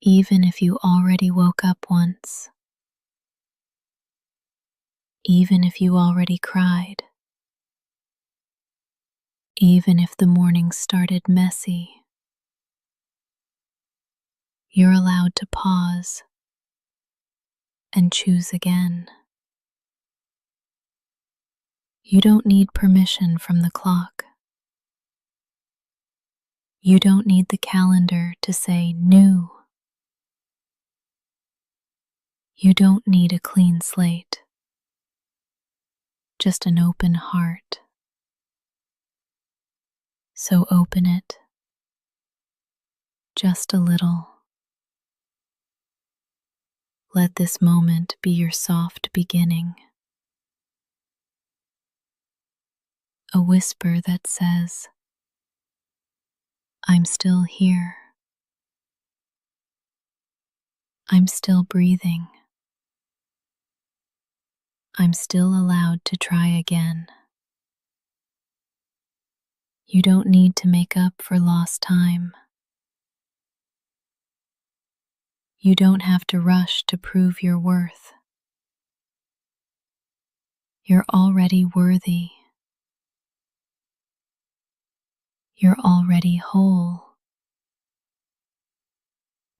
even if you already woke up once, even if you already cried, even if the morning started messy. You're allowed to pause and choose again. You don't need permission from the clock. You don't need the calendar to say new. You don't need a clean slate, just an open heart. So open it just a little. Let this moment be your soft beginning. A whisper that says, I'm still here. I'm still breathing. I'm still allowed to try again. You don't need to make up for lost time. You don't have to rush to prove your worth. You're already worthy. You're already whole.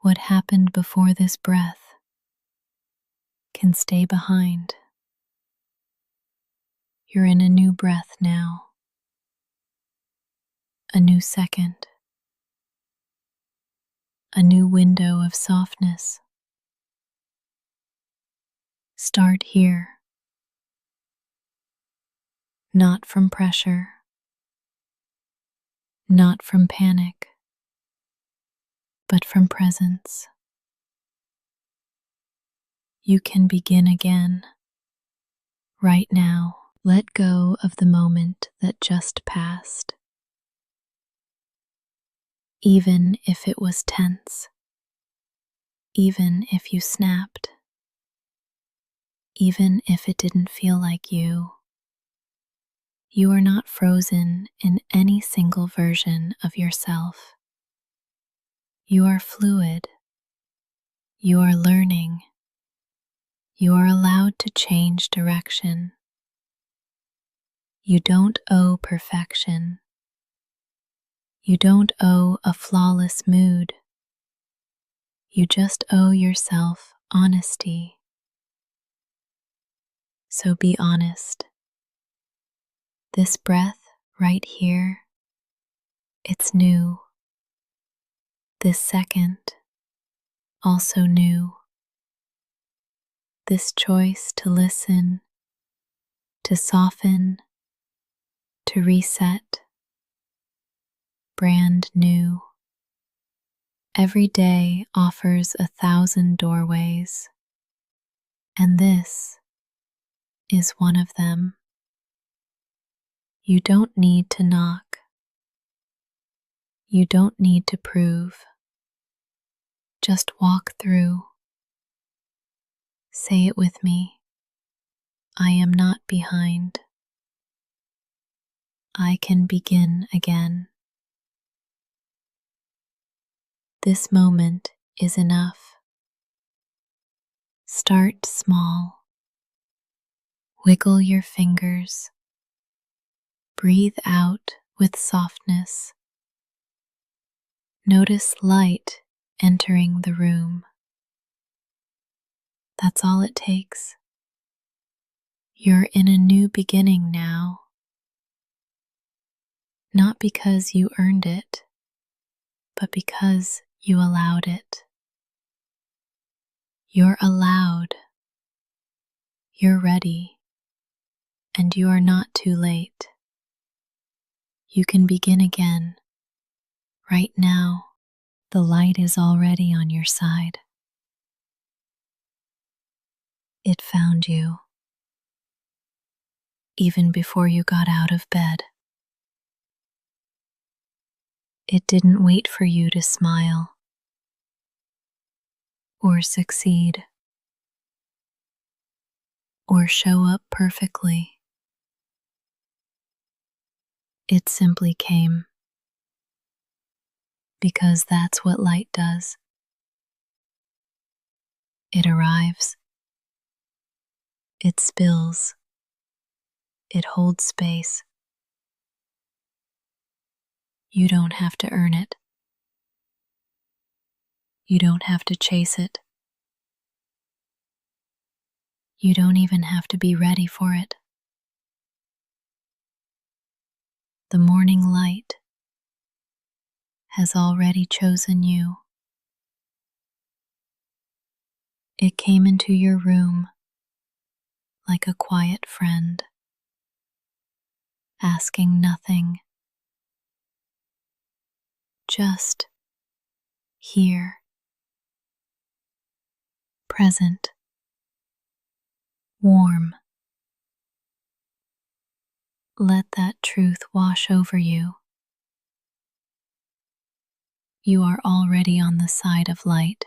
What happened before this breath can stay behind. You're in a new breath now. A new second. A new window of softness. Start here. Not from pressure. Not from panic. But from presence. You can begin again. Right now, let go of the moment that just passed. Even if it was tense. Even if you snapped. Even if it didn't feel like you. You are not frozen in any single version of yourself. You are fluid. You are learning. You are allowed to change direction. You don't owe perfection. You don't owe a flawless mood. You just owe yourself honesty. So be honest. This breath right here, it's new. This second, also new. This choice to listen, to soften, to reset, brand new. Every day offers 1,000 doorways, and this is one of them. You don't need to knock. You don't need to prove. Just walk through. Say it with me. I am not behind. I can begin again. This moment is enough. Start small. Wiggle your fingers. Breathe out with softness. Notice light entering the room. That's all it takes. You're in a new beginning now. Not because you earned it, but because you allowed it. You're allowed. You're ready. And you are not too late. You can begin again. Right now, the light is already on your side. It found you, even before you got out of bed. It didn't wait for you to smile or succeed or show up perfectly. It simply came because that's what light does. It arrives, it spills, it holds space. You don't have to earn it. You don't have to chase it. You don't even have to be ready for it. The morning light has already chosen you. It came into your room like a quiet friend, asking nothing, just here, present, warm. Let that truth wash over you. You are already on the side of light,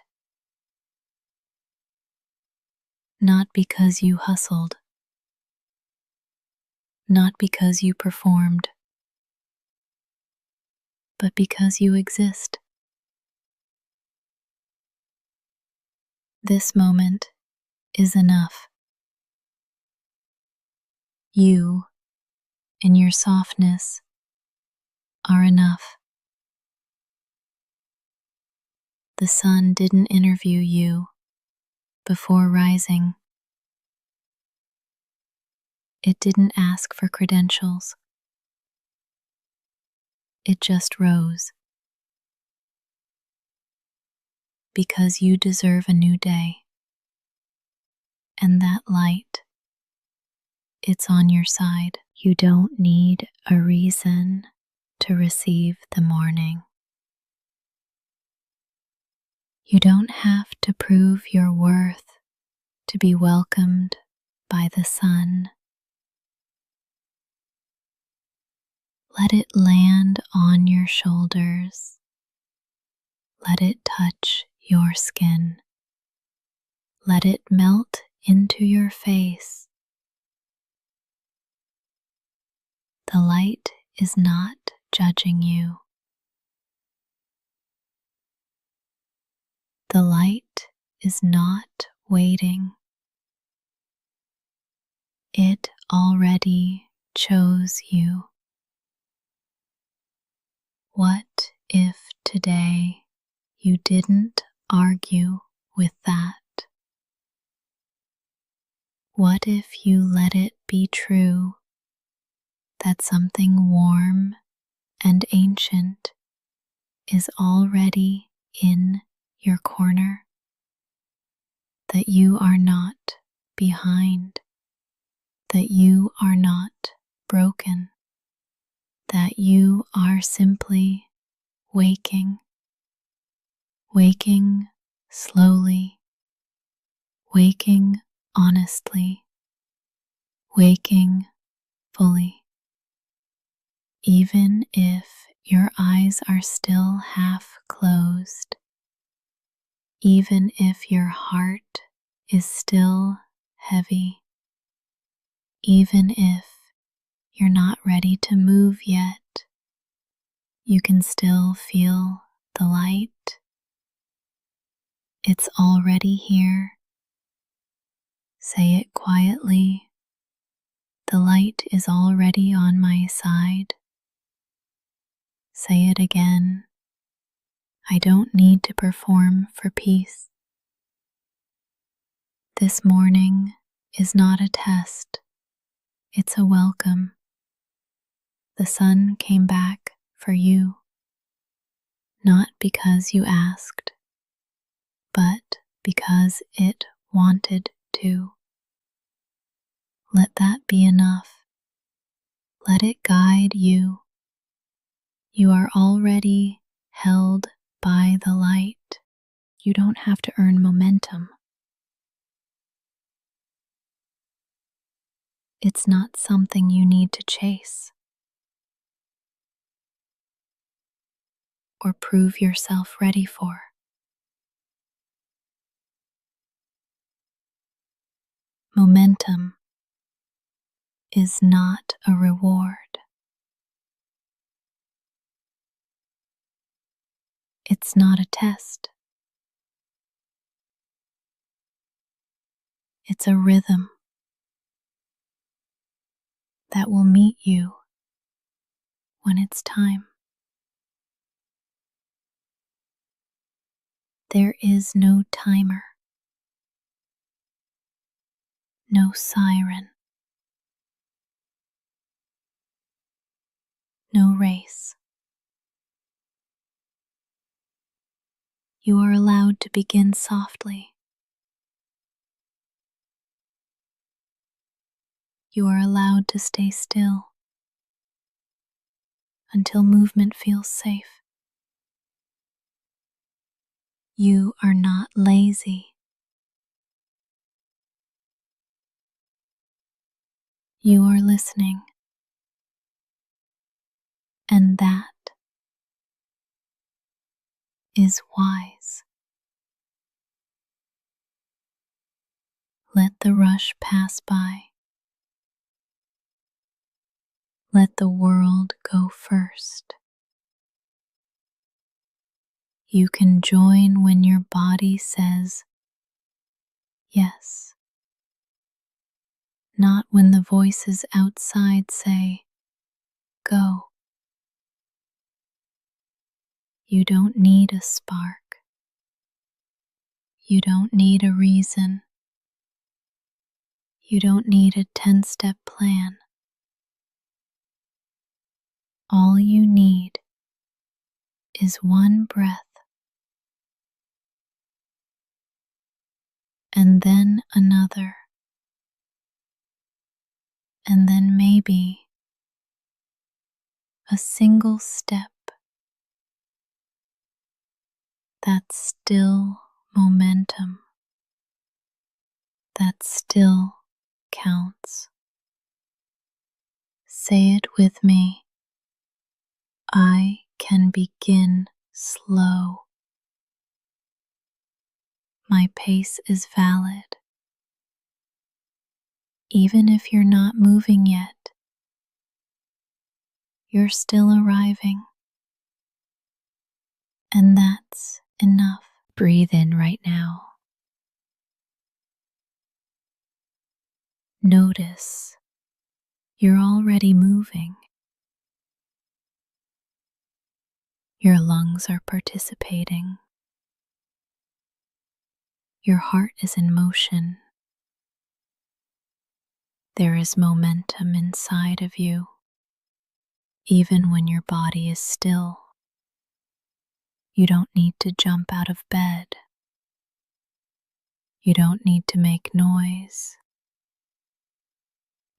not because you hustled, not because you performed, but because you exist. This moment is enough. You, in your softness, are enough. The sun didn't interview you before rising. It didn't ask for credentials. It just rose. Because you deserve a new day. And that light, it's on your side. You don't need a reason to receive the morning. You don't have to prove your worth to be welcomed by the sun. Let it land on your shoulders. Let it touch your skin. Let it melt into your face. The light is not judging you. The light is not waiting. It already chose you. What if today you didn't argue with that? What if you let it be true that something warm and ancient is already in your corner? That you are not behind, that you are not broken, that you are simply waking, waking slowly, waking honestly, waking fully. Even if your eyes are still half closed, even if your heart is still heavy, even if you're not ready to move yet, you can still feel the light. It's already here. Say it quietly. The light is already on my side. Say it again. I don't need to perform for peace. This morning is not a test. It's a welcome. The sun came back for you, not because you asked, but because it wanted to. Let that be enough. Let it guide you. You are already held by the light. You don't have to earn momentum. It's not something you need to chase or prove yourself ready for. Momentum is not a reward. It's not a test. It's a rhythm that will meet you when it's time. There is no timer, no siren, no race. You are allowed to begin softly. You are allowed to stay still until movement feels safe. You are not lazy. You are listening, and that is wise. Let the rush pass by. Let the world go first. You can join when your body says yes, not when the voices outside say go. You don't need a spark. You don't need a reason. You don't need a 10-step plan. All you need is one breath, and then another, and then maybe a single step. That's still momentum. That still counts. Say it with me. I can begin slow. My pace is valid. Even if you're not moving yet, you're still arriving. And that's enough. Breathe in right now. Notice you're already moving. Your lungs are participating. Your heart is in motion. There is momentum inside of you, even when your body is still. You don't need to jump out of bed. You don't need to make noise.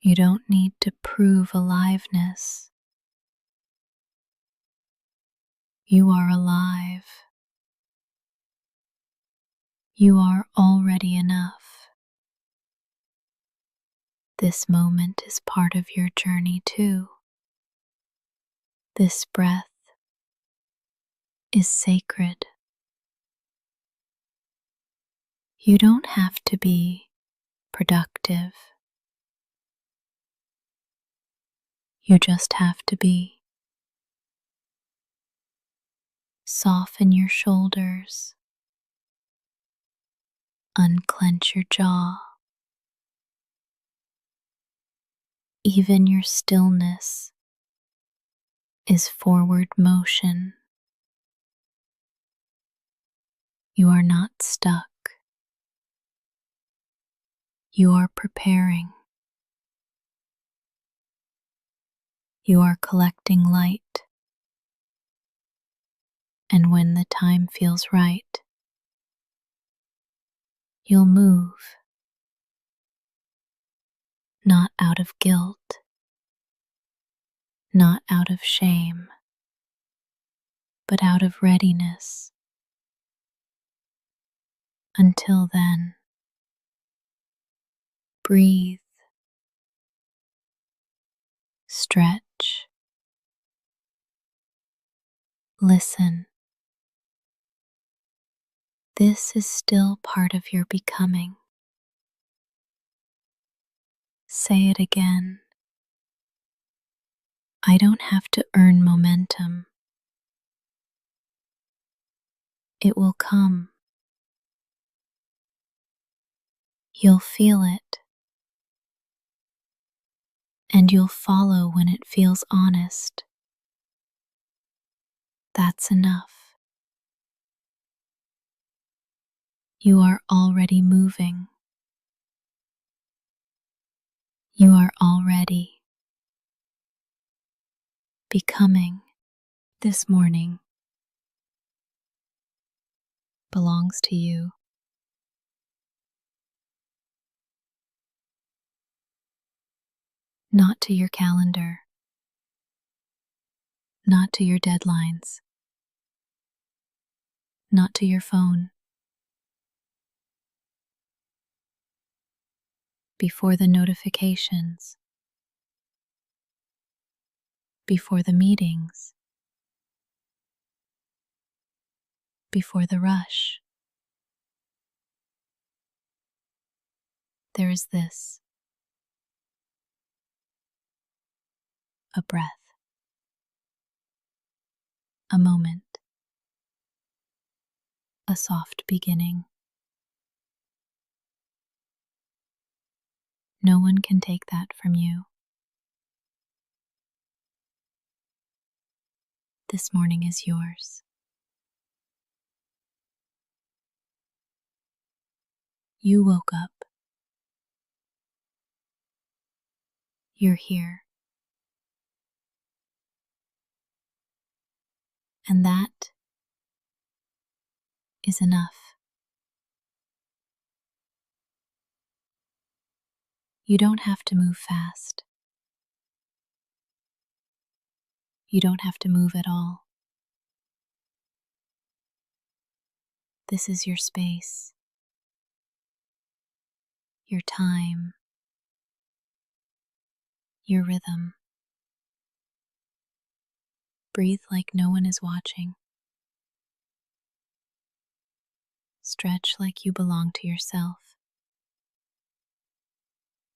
You don't need to prove aliveness. You are alive. You are already enough. This moment is part of your journey too. This breath is sacred. You don't have to be productive. You just have to be. Soften your shoulders. Unclench your jaw. Even your stillness is forward motion. You are not stuck. You are preparing. You are collecting light. And when the time feels right, you'll move. Not out of guilt, not out of shame, but out of readiness. Until then, breathe, stretch, listen. This is still part of your becoming. Say it again. I don't have to earn momentum. It will come. You'll feel it, and you'll follow when it feels honest. That's enough. You are already moving. You are already becoming. This morning belongs to you. Not to your calendar, not to your deadlines, not to your phone. Before the notifications, before the meetings, before the rush, there is this, a breath, a moment, a soft beginning. No one can take that from you. This morning is yours. You woke up. You're here. And that is enough. You don't have to move fast. You don't have to move at all. This is your space, your time, your rhythm. Breathe like no one is watching. Stretch like you belong to yourself.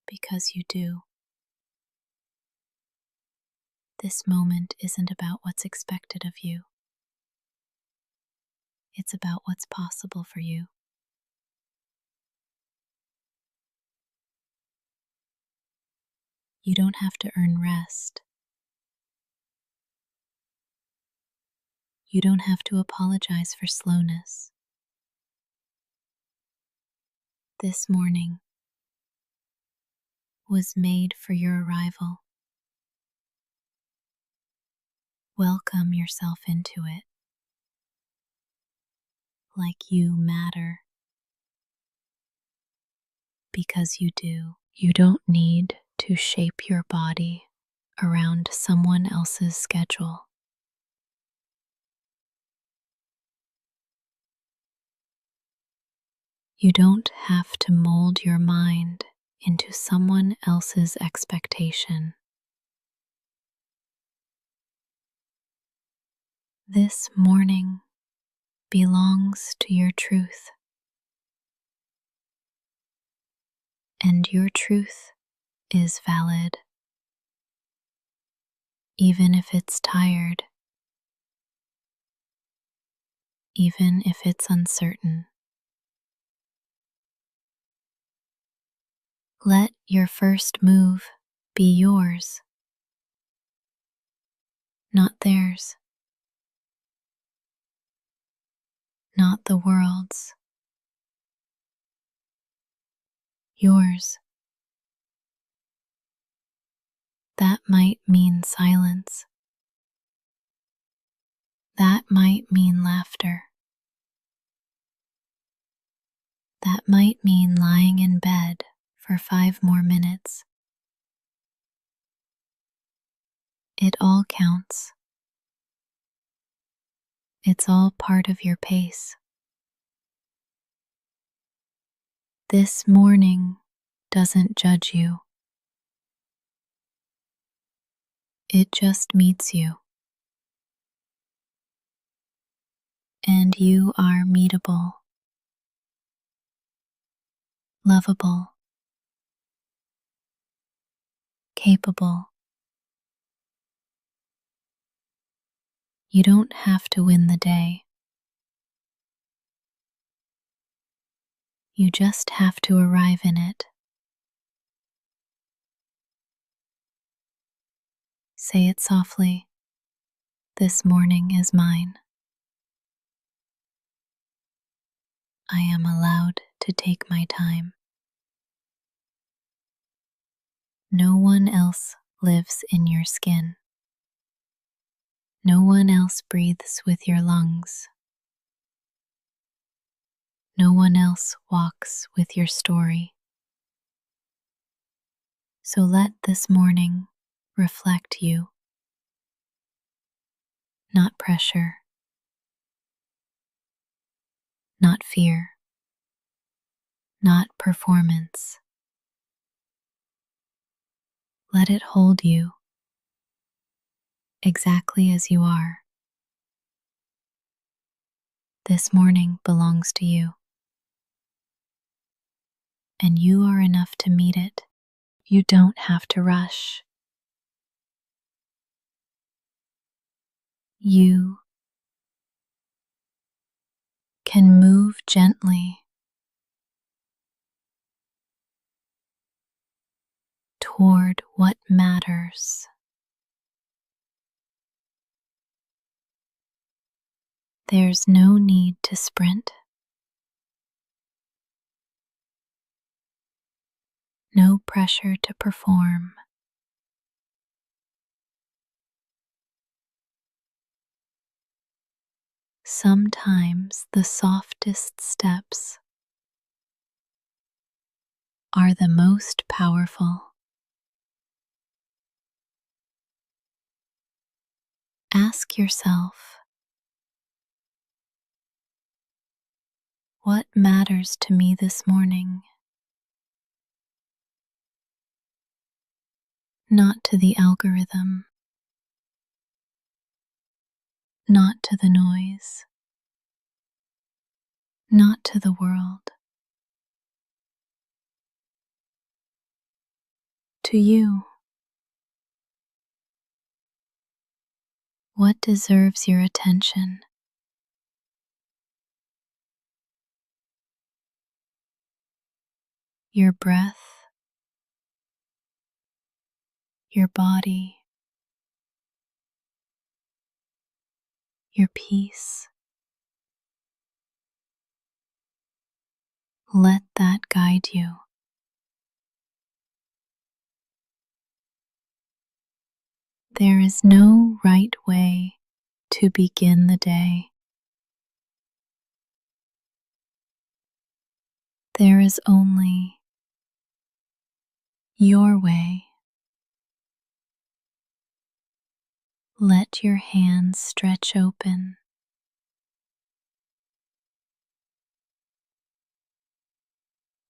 Because you do. This moment isn't about what's expected of you. It's about what's possible for you. You don't have to earn rest. You don't have to apologize for slowness. This morning was made for your arrival. Welcome yourself into it. Like you matter. Because you do. You don't need to shape your body around someone else's schedule. You don't have to mold your mind into someone else's expectation. This morning belongs to your truth. And your truth is valid, even if it's tired, even if it's uncertain. Let your first move be yours, not theirs, not the world's. Yours. That might mean silence. That might mean laughter. That might mean lying in bed for 5 more minutes. It all counts. It's all part of your pace. This morning doesn't judge you. It just meets you. And you are meetable, lovable, capable. You don't have to win the day. You just have to arrive in it. Say it softly. This morning is mine. I am allowed to take my time. No one else lives in your skin. No one else breathes with your lungs. No one else walks with your story. So let this morning reflect you, not pressure, not fear, not performance. Let it hold you exactly as you are. This morning belongs to you, and you are enough to meet it. You don't have to rush. You can move gently toward what matters. There's no need to sprint, no pressure to perform. Sometimes the softest steps are the most powerful. Ask yourself, what matters to me this morning? Not to the algorithm, not to the noise, not to the world. To you. What deserves your attention? Your breath, your body, your peace. Let that guide you. There is no right way to begin the day. There is only your way. Let your hands stretch open.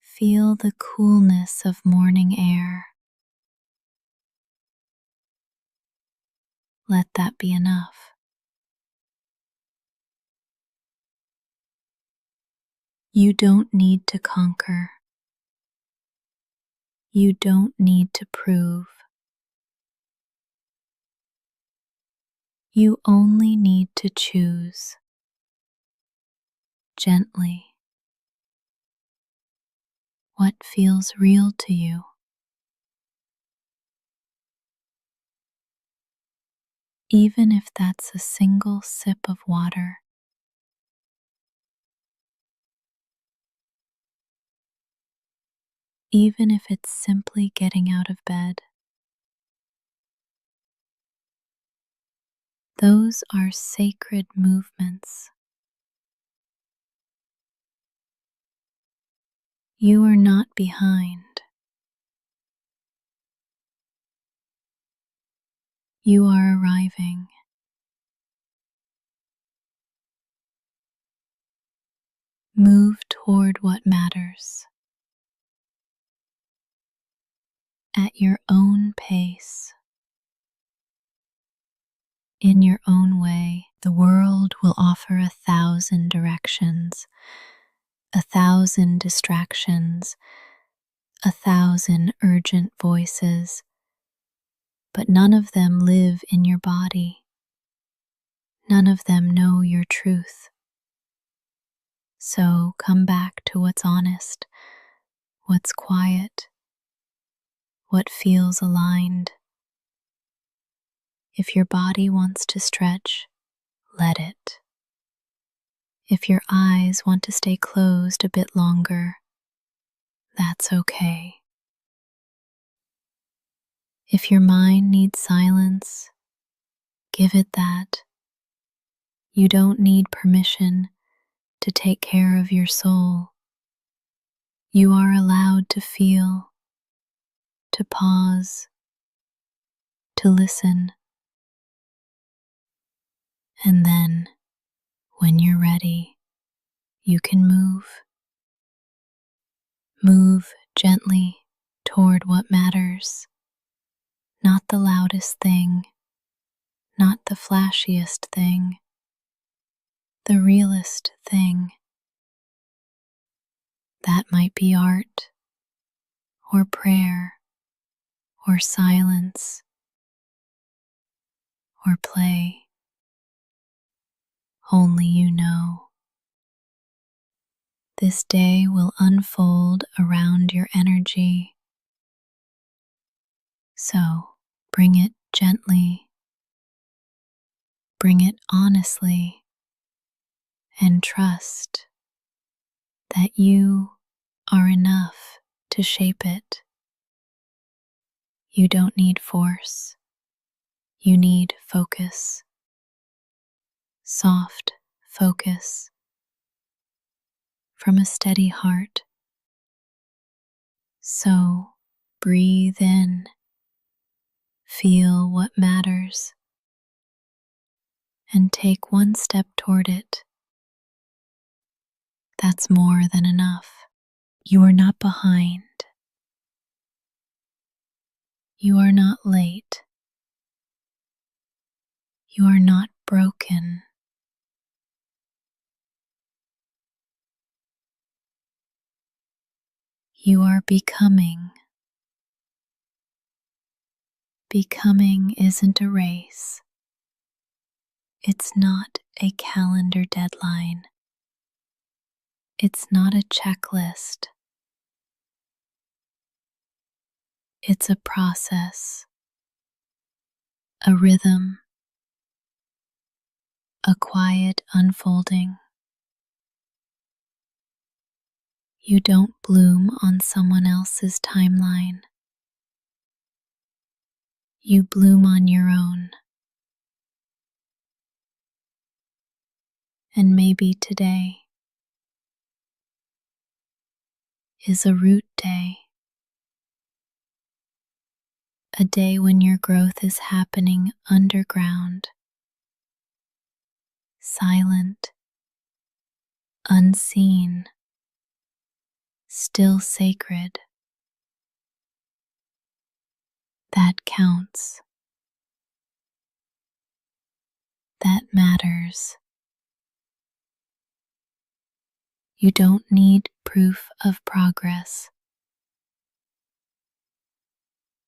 Feel the coolness of morning air. Let that be enough. You don't need to conquer. You don't need to prove. You only need to choose gently what feels real to you. Even if that's a single sip of water, even if it's simply getting out of bed. Those are sacred movements. You are not behind. You are arriving. Move toward what matters at your own pace. In your own way. The world will offer 1,000 directions, 1,000 distractions, 1,000 urgent voices, but none of them live in your body. None of them know your truth. So come back to what's honest, what's quiet, what feels aligned. If your body wants to stretch, let it. If your eyes want to stay closed a bit longer, that's okay. If your mind needs silence, give it that. You don't need permission to take care of your soul. You are allowed to feel, to pause, to listen. And then, when you're ready, you can move. Move gently toward what matters. Not the loudest thing, not the flashiest thing, the realest thing. That might be art, or prayer, or silence, or play. Only you know. This day will unfold around your energy. So bring it gently, bring it honestly, and trust that you are enough to shape it. You don't need force. You need focus. Soft focus from a steady heart. So breathe in, feel what matters, and take one step toward it. That's more than enough. You are not behind. You are not late. You are not broken. You are becoming. Becoming isn't a race. It's not a calendar deadline. It's not a checklist. It's a process, a rhythm, a quiet unfolding. You don't bloom on someone else's timeline. You bloom on your own. And maybe today is a root day. A day when your growth is happening underground, silent, unseen, still sacred. That counts. That matters. You don't need proof of progress.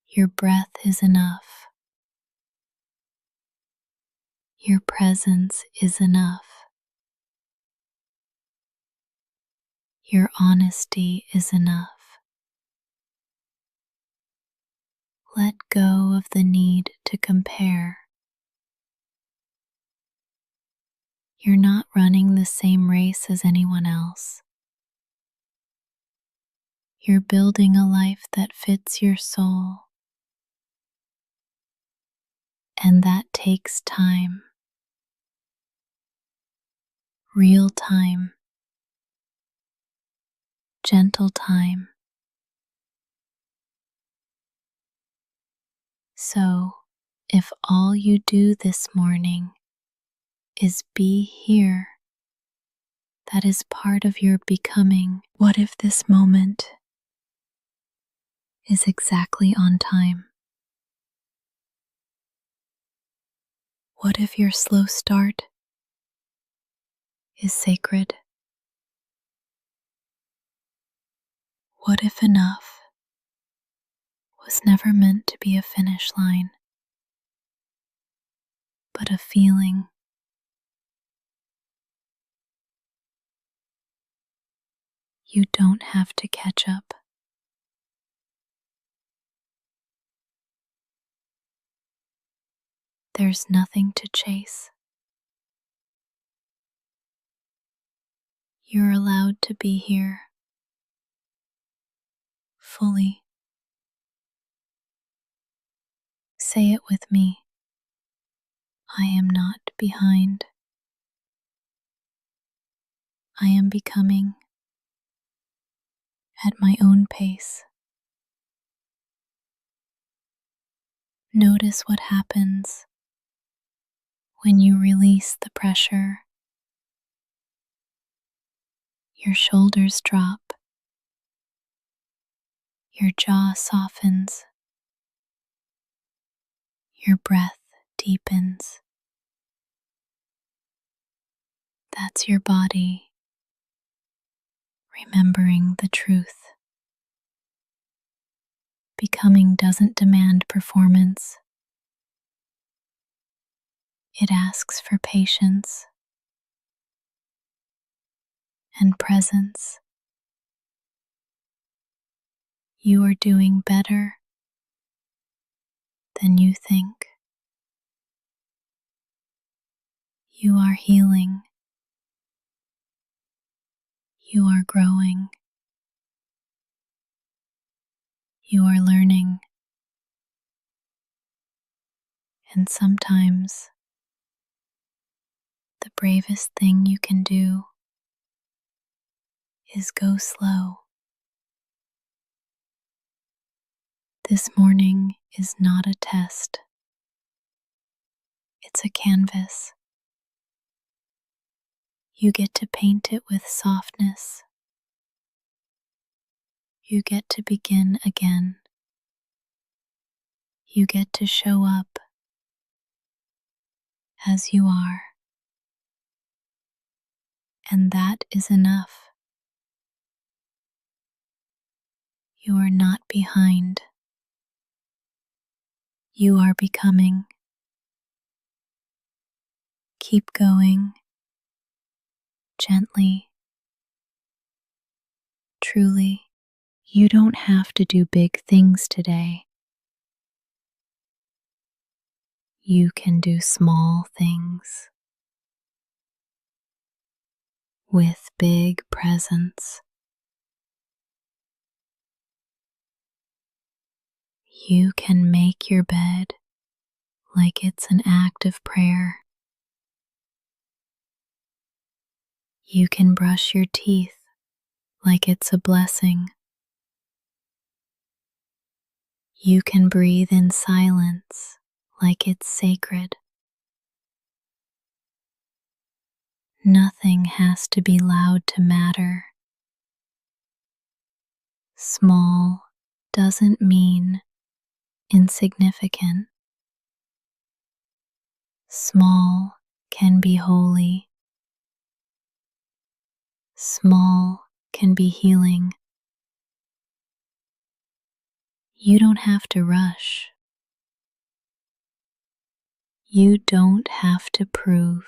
Your breath is enough. Your presence is enough. Your honesty is enough. Let go of the need to compare. You're not running the same race as anyone else. You're building a life that fits your soul. And that takes time. Real time. Gentle time. So, if all you do this morning is be here, that is part of your becoming. What if this moment is exactly on time? What if your slow start is sacred? What if enough was never meant to be a finish line, but a feeling? You don't have to catch up. There's nothing to chase. You're allowed to be here fully. Say it with me. I am not behind. I am becoming at my own pace. Notice what happens when you release the pressure. Your shoulders drop. Your jaw softens. Your breath deepens. That's your body remembering the truth. Becoming doesn't demand performance. It asks for patience and presence. You are doing better than you think. You are healing. You are growing. You are learning. And sometimes the bravest thing you can do is go slow. This morning is not a test. It's a canvas. You get to paint it with softness. You get to begin again. You get to show up as you are. And that is enough. You are not behind. You are becoming. Keep going, gently, truly. You don't have to do big things today. You can do small things with big presence. You can make your bed like it's an act of prayer. You can brush your teeth like it's a blessing. You can breathe in silence like it's sacred. Nothing has to be loud to matter. Small doesn't mean insignificant. Small can be holy. Small can be healing. You don't have to rush. You don't have to prove.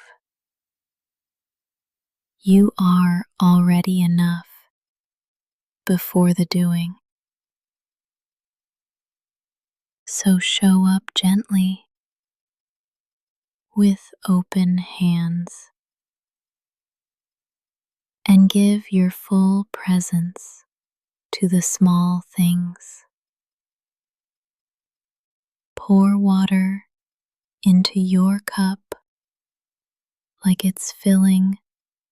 You are already enough before the doing. So show up gently with open hands and give your full presence to the small things. Pour water into your cup like it's filling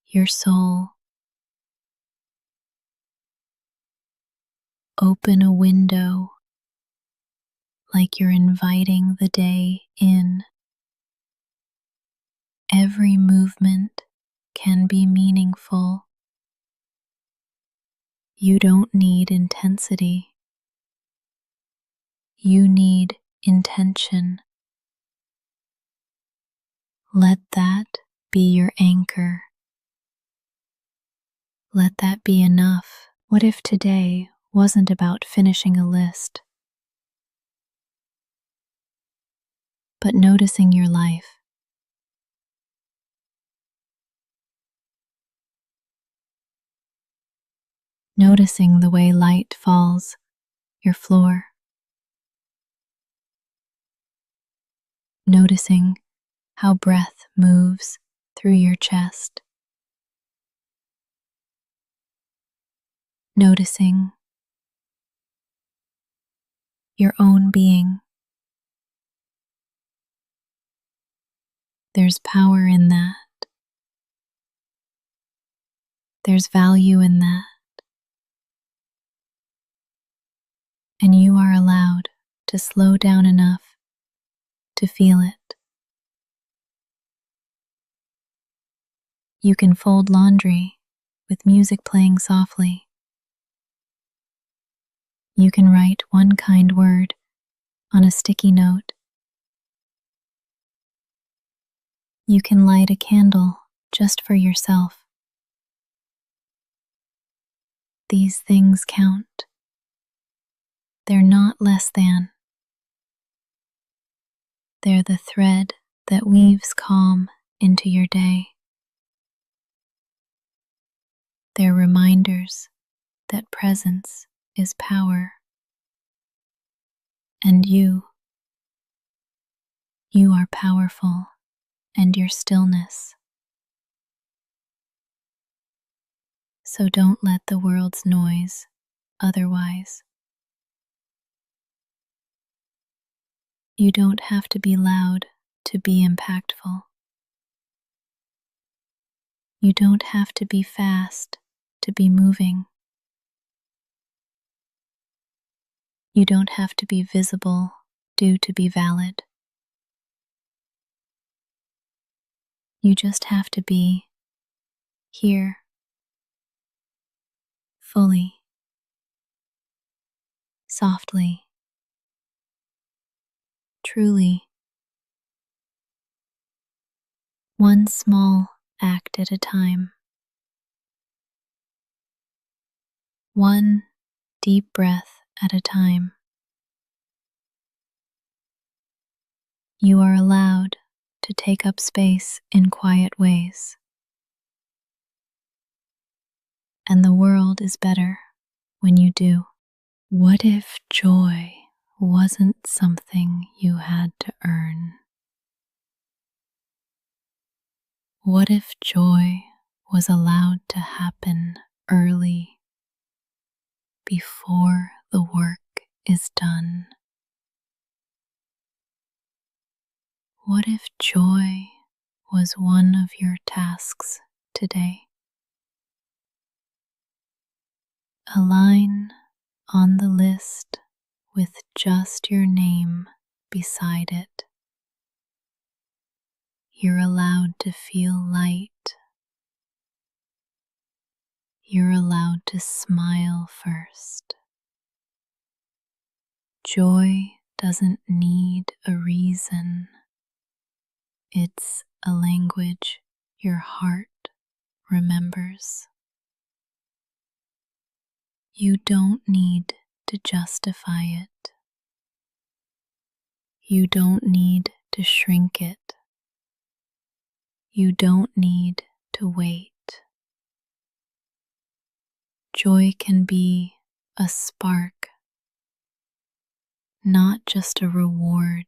your soul. Open a window like you're inviting the day in. Every movement can be meaningful. You don't need intensity. You need intention. Let that be your anchor. Let that be enough. What if today wasn't about finishing a list, but noticing your life? noticing the way light falls your floor, noticing how breath moves through your chest, noticing your own being. There's power in that. There's value in that. And you are allowed to slow down enough to feel it. You can fold laundry with music playing softly. You can write one kind word on a sticky note. You can light a candle just for yourself. These things count. They're not less than. They're the thread that weaves calm into your day. They're reminders that presence is power. And you are powerful, and your stillness. So don't let the world's noise otherwise. You don't have to be loud to be impactful. You don't have to be fast to be moving. You don't have to be visible to be valid. You just have to be here, fully, softly, truly. One small act at a time. One deep breath at a time. You are allowed to take up space in quiet ways. And the world is better when you do. What if joy wasn't something you had to earn? What if joy was allowed to happen early, before the work is done? What if joy was one of your tasks today? A line on the list with just your name beside it. You're allowed to feel light. You're allowed to smile first. Joy doesn't need a reason. It's a language your heart remembers. You don't need to justify it. You don't need to shrink it. You don't need to wait. Joy can be a spark, not just a reward.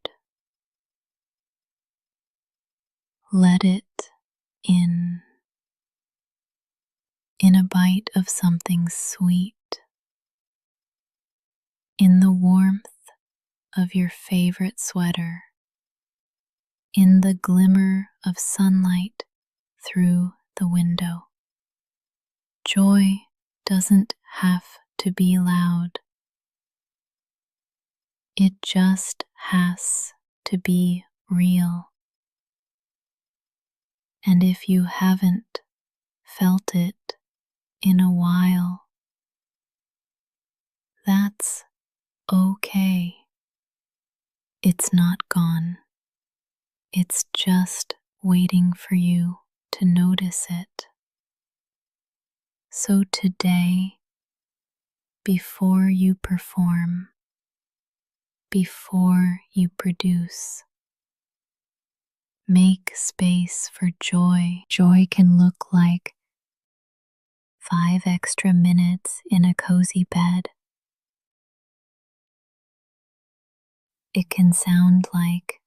Let it in a bite of something sweet, in the warmth of your favorite sweater, in the glimmer of sunlight through the window. Joy doesn't have to be loud. It just has to be real. And if you haven't felt it in a while, that's okay. It's not gone. It's just waiting for you to notice it. So today, before you perform, before you produce, make space for joy. Joy can look like 5 extra minutes in a cozy bed. It can sound like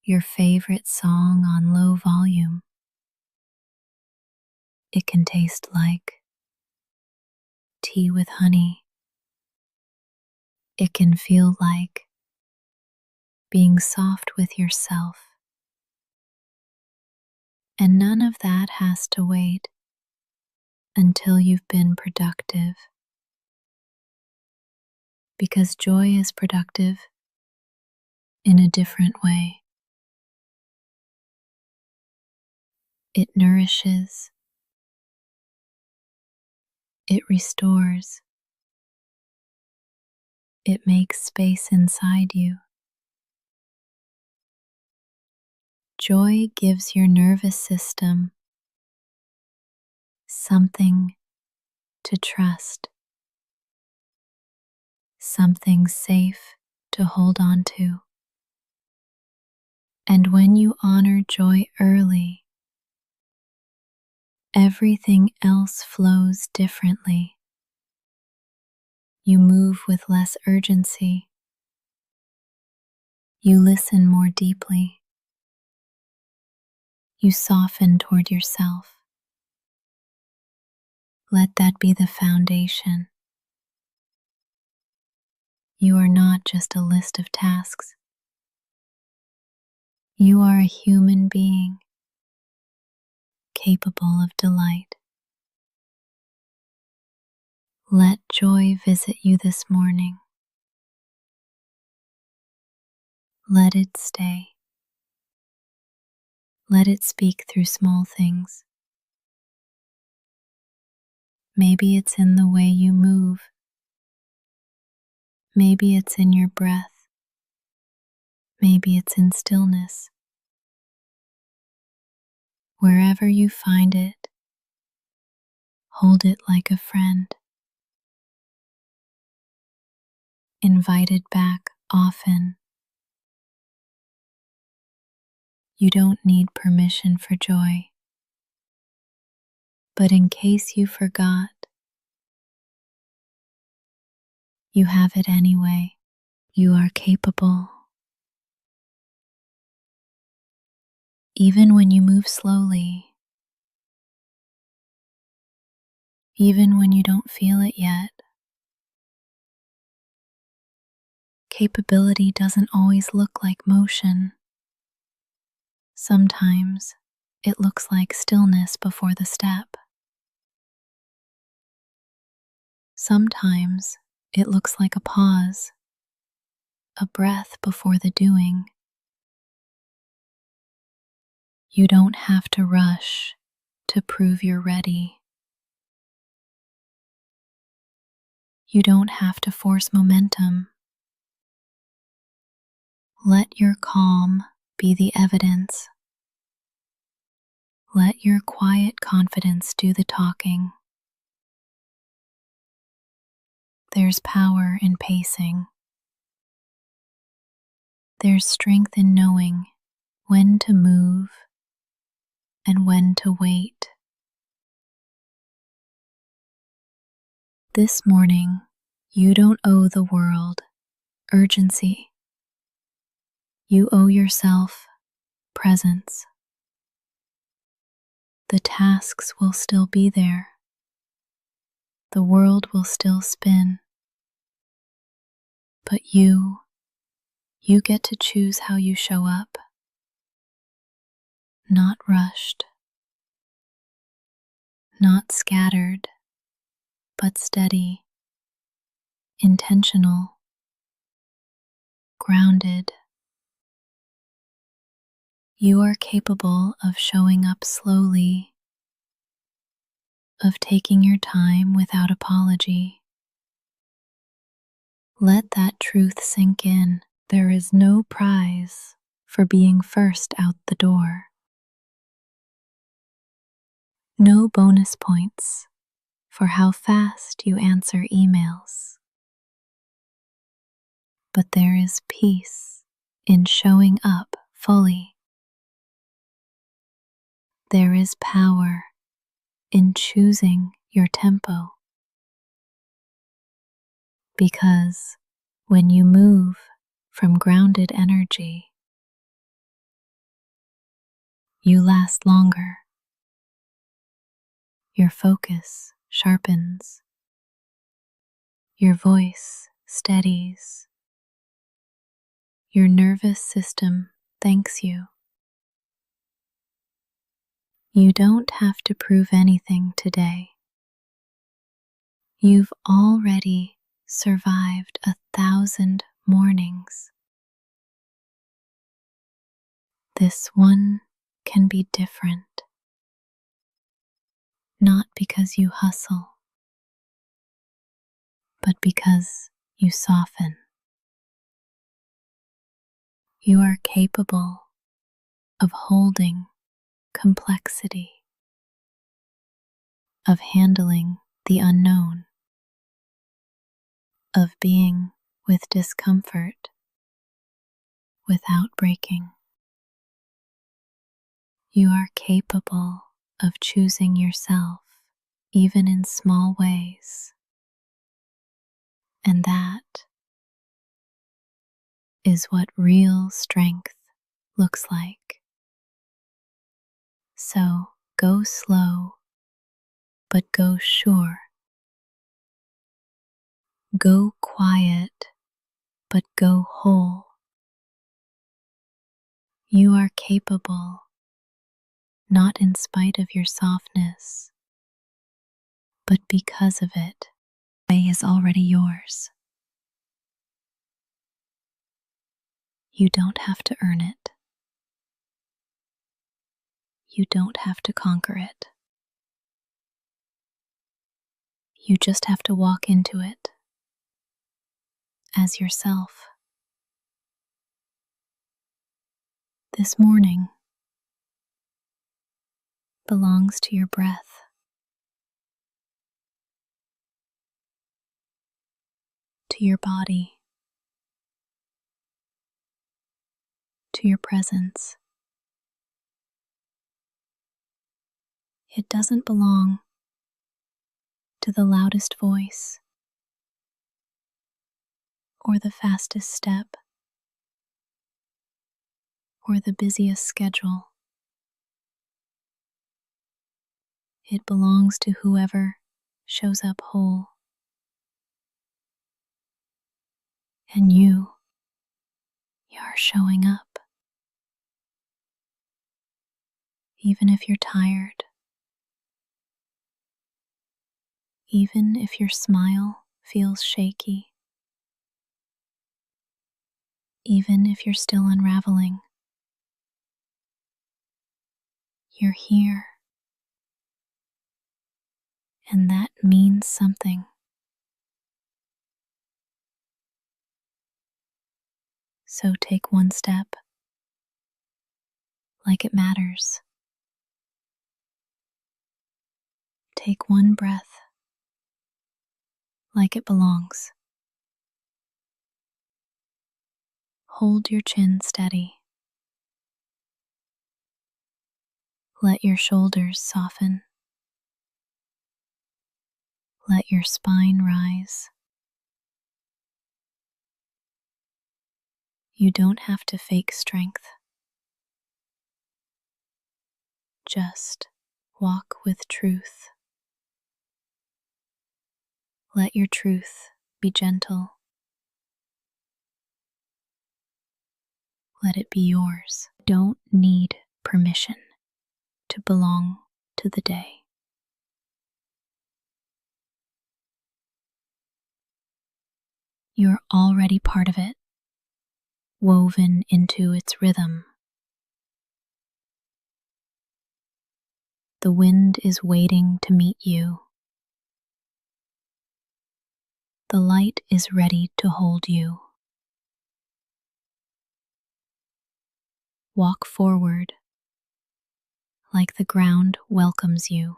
your favorite song on low volume. It can taste like tea with honey. It can feel like being soft with yourself. And none of that has to wait until you've been productive. Because joy is productive in a different way. It nourishes, it restores, it makes space inside you. Joy gives your nervous system something to trust, something safe to hold on to. And when you honor joy early, everything else flows differently. You move with less urgency. You listen more deeply. You soften toward yourself. Let that be the foundation. You are not just a list of tasks. You are a human being capable of delight. Let joy visit you this morning. Let it stay. Let it speak through small things. Maybe it's in the way you move. Maybe it's in your breath. Maybe it's in stillness. Wherever you find it, hold it like a friend. Invite it back often. You don't need permission for joy. But in case you forgot, you have it anyway. You are capable. Even when you move slowly, even when you don't feel it yet, capability doesn't always look like motion. Sometimes it looks like stillness before the step. Sometimes it looks like a pause, a breath before the doing. You don't have to rush to prove you're ready. You don't have to force momentum. Let your calm be the evidence. Let your quiet confidence do the talking. There's power in pacing. There's strength in knowing when to move and when to wait. This morning, you don't owe the world urgency. You owe yourself presence. The tasks will still be there. The world will still spin. But you get to choose how you show up. Not rushed, not scattered, but steady, intentional, grounded. You are capable of showing up slowly, of taking your time without apology. Let that truth sink in. There is no prize for being first out the door. No bonus points for how fast you answer emails. But there is peace in showing up fully. There is power in choosing your tempo, because when you move from grounded energy, you last longer. Your focus sharpens, your voice steadies, your nervous system thanks you. You don't have to prove anything today. You've already survived 1,000 mornings. This one can be different, not because you hustle, but because you soften. You are capable of holding complexity, of handling the unknown, of being with discomfort without breaking. You are capable of choosing yourself even in small ways, and that is what real strength looks like. So go slow, but go sure. Go quiet, but go whole. You are capable, not in spite of your softness, but because of it. The way is already yours. You don't have to earn it. You don't have to conquer it. You just have to walk into it as yourself. This morning belongs to your breath, to your body, to your presence. It doesn't belong to the loudest voice or the fastest step or the busiest schedule. It belongs to whoever shows up whole. And you are showing up. Even if you're tired, even if your smile feels shaky, even if you're still unraveling, you're here. And that means something. So take one step like it matters. Take one breath like it belongs. Hold your chin steady. Let your shoulders soften. Let your spine rise. You don't have to fake strength. Just walk with truth. Let your truth be gentle. Let it be yours. Don't need permission to belong to the day. You're already part of it, woven into its rhythm. The wind is waiting to meet you. The light is ready to hold you. Walk forward like the ground welcomes you,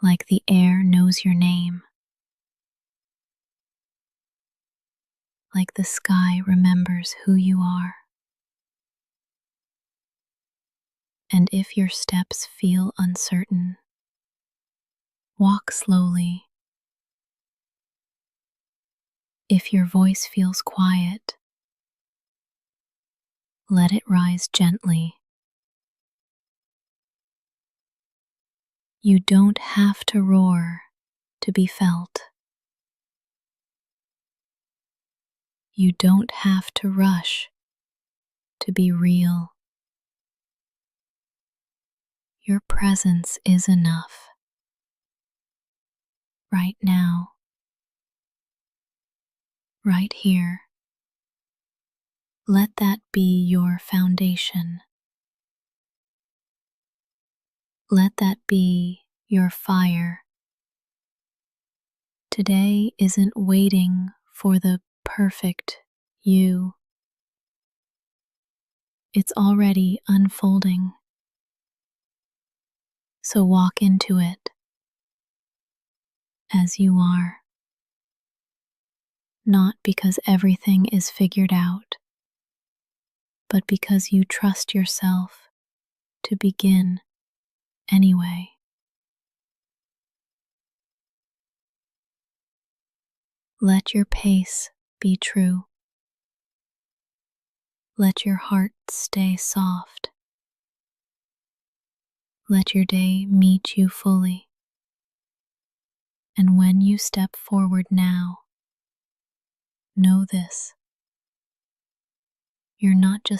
like the air knows your name, like the sky remembers who you are. And if your steps feel uncertain, walk slowly. If your voice feels quiet, let it rise gently. You don't have to roar to be felt. You don't have to rush to be real. Your presence is enough. Right now, right here. Let that be your foundation. Let that be your fire. Today isn't waiting for the perfect you. It's already unfolding. So walk into it as you are. Not because everything is figured out, but because you trust yourself to begin anyway. Let your pace be true. Let your heart stay soft. Let your day meet you fully. And when you step forward now, know this: you're not just